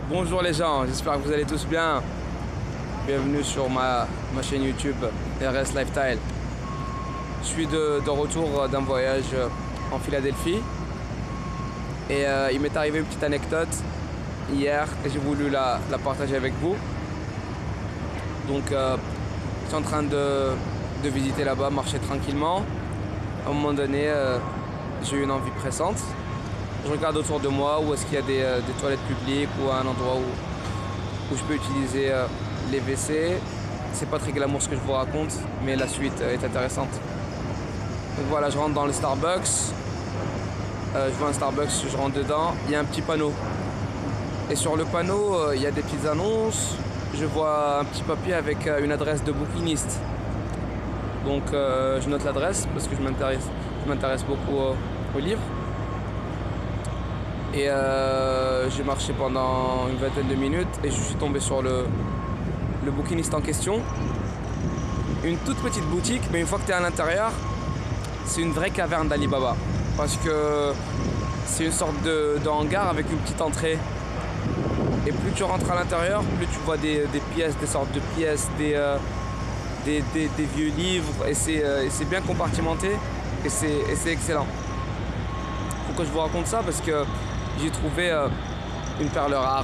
Bonjour les gens, j'espère que vous allez tous bien. Bienvenue sur ma chaîne YouTube RS Lifestyle. Je suis de retour d'un voyage en Philadelphie et il m'est arrivé une petite anecdote hier et j'ai voulu la partager avec vous. Donc je suis en train de visiter là-bas, marcher tranquillement. À un moment donné, j'ai eu une envie pressante. Je regarde autour de moi où est-ce qu'il y a des toilettes publiques ou un endroit où je peux utiliser les WC. C'est pas très glamour ce que je vous raconte, mais la suite est intéressante. Donc voilà, je rentre dans le Starbucks. Je vois un Starbucks, je rentre dedans. Il y a un petit panneau. Et sur le panneau, il y a des petites annonces. Je vois un petit papier avec une adresse de bouquiniste. Donc je note l'adresse parce que je m'intéresse beaucoup aux livres. Et j'ai marché pendant une vingtaine de minutes et je suis tombé sur le bouquiniste en question. Une toute petite boutique, mais une fois que tu es à l'intérieur, c'est une vraie caverne d'Ali Baba. Parce que c'est une sorte de hangar avec une petite entrée. Et plus tu rentres à l'intérieur, plus tu vois des pièces, des sortes de pièces, des vieux livres. Et c'est bien compartimenté et c'est excellent. Pourquoi je vous raconte ça? Parce que j'ai trouvé une perle rare,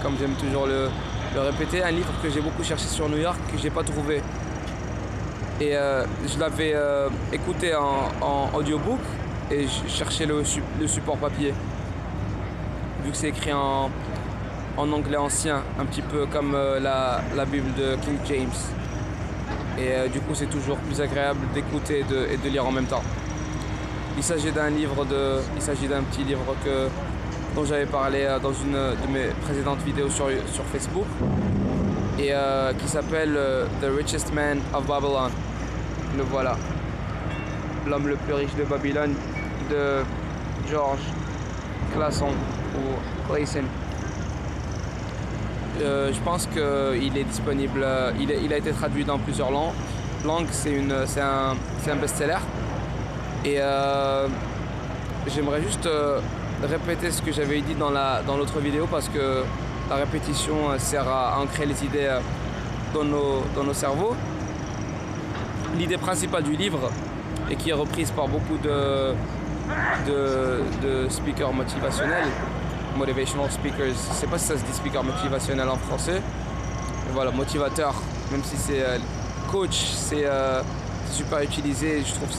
comme j'aime toujours le répéter, un livre que j'ai beaucoup cherché sur New York, que j'ai pas trouvé. Et je l'avais écouté en audiobook et je cherchais le support papier. Vu que c'est écrit en anglais ancien, un petit peu comme la Bible de King James. Et du coup c'est toujours plus agréable d'écouter et de lire en même temps. Il s'agit d'un petit livre dont j'avais parlé dans une de mes précédentes vidéos sur Facebook et qui s'appelle The Richest Man of Babylon. Le voilà, l'homme le plus riche de Babylone, de George Clason ou Clayson. Je pense qu'il est disponible, il a été traduit dans plusieurs langues. C'est un best-seller. Et j'aimerais juste répéter ce que j'avais dit dans l'autre vidéo parce que la répétition sert à ancrer les idées dans nos cerveaux. L'idée principale du livre, et qui est reprise par beaucoup de speakers motivationnels, motivational speakers, je ne sais pas si ça se dit speaker motivationnel en français, mais voilà, motivateur, même si c'est coach, c'est super utilisé, je trouve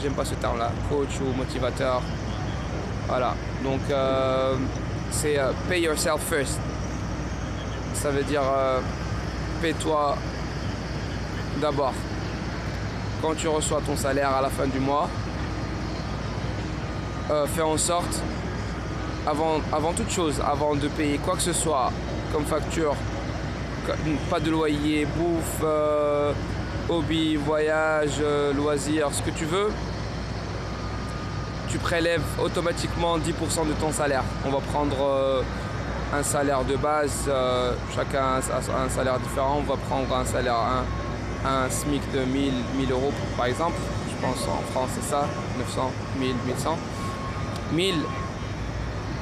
j'aime pas ce terme là, coach ou motivateur. Voilà, donc c'est pay yourself first. Ça veut dire paie-toi d'abord. Quand tu reçois ton salaire à la fin du mois, fais en sorte, avant toute chose, avant de payer quoi que ce soit comme facture, pas de loyer, bouffe, hobby, voyage, loisirs, ce que tu veux, tu prélèves automatiquement 10% de ton salaire. On va prendre un salaire de base, chacun a un salaire différent. On va prendre un salaire, un SMIC de 1000 euros par exemple. Je pense en France c'est ça, 900, 1000, 1100. 1000,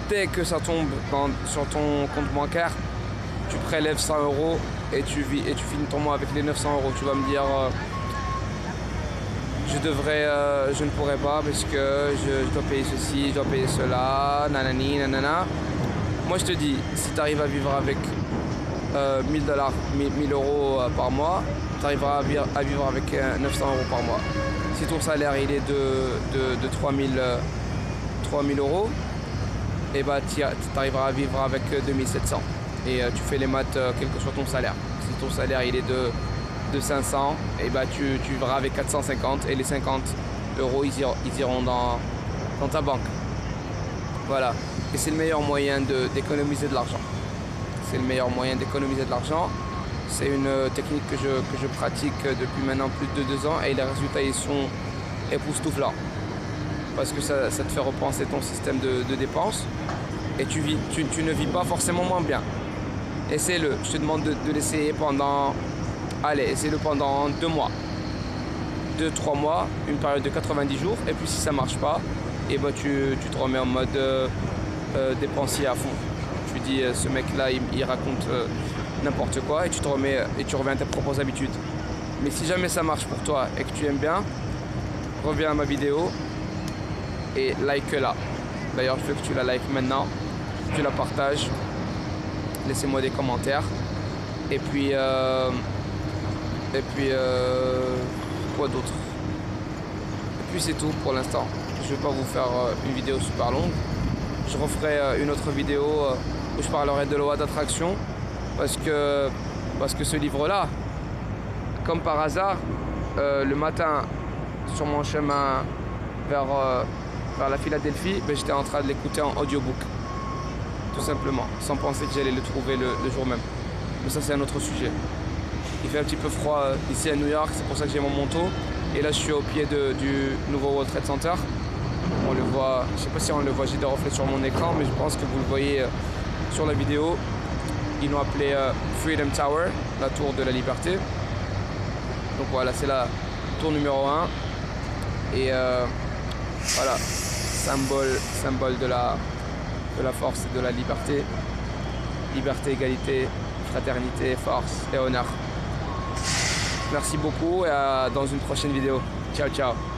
dès que ça tombe sur ton compte bancaire, tu prélèves 100 euros et tu finis ton mois avec les 900 euros. Tu vas me dire je ne pourrais pas parce que je dois payer ceci, je dois payer cela, nanani, nanana. Moi je te dis, si tu arrives à vivre avec 1000 euros par mois, tu arriveras à vivre avec 900 euros par mois. Si ton salaire il est de 3000 euros, et bah tu arriveras à vivre avec 2700. Et tu fais les maths quel que soit ton salaire. Si ton salaire il est de 500, et bah tu vivras avec 450 et les 50 euros ils iront dans ta banque. Voilà. Et c'est le meilleur moyen d'économiser de l'argent. C'est le meilleur moyen d'économiser de l'argent. C'est une technique que je pratique depuis maintenant plus de 2 ans et les résultats ils sont époustouflants. Parce que ça te fait repenser ton système de dépenses et tu ne vis pas forcément moins bien. Essaie-le. Je te demande de l'essayer pendant... Allez, essaie-le pendant 2 mois. 2-3 mois, une période de 90 jours. Et puis si ça marche pas, et bah tu te remets en mode dépensier à fond. tu dis ce mec-là, il raconte n'importe quoi et tu te remets et tu reviens à tes propres habitudes. Mais si jamais ça marche pour toi et que tu aimes bien, reviens à ma vidéo et like-la. D'ailleurs, je veux que tu la likes maintenant, que tu la partages, laissez-moi des commentaires. Et puis quoi d'autre? Et puis c'est tout pour l'instant. Je vais pas vous faire une vidéo super longue. Je referai une autre vidéo où je parlerai de loi d'attraction parce que ce livre-là, comme par hasard, le matin sur mon chemin vers la Philadelphie, ben, j'étais en train de l'écouter en audiobook, tout simplement, sans penser que j'allais le trouver le jour même. Mais ça, c'est un autre sujet. Il fait un petit peu froid ici à New York, c'est pour ça que j'ai mon manteau. Et là, je suis au pied du nouveau World Trade Center. On le voit, je sais pas si on le voit, j'ai des reflets sur mon écran, mais je pense que vous le voyez sur la vidéo. Ils l'ont appelé Freedom Tower, la tour de la liberté. Donc voilà, c'est la tour numéro 1. Et voilà, symbole de la force et de la liberté. Liberté, égalité, fraternité, force et honneur. Merci beaucoup et dans une prochaine vidéo. Ciao, ciao.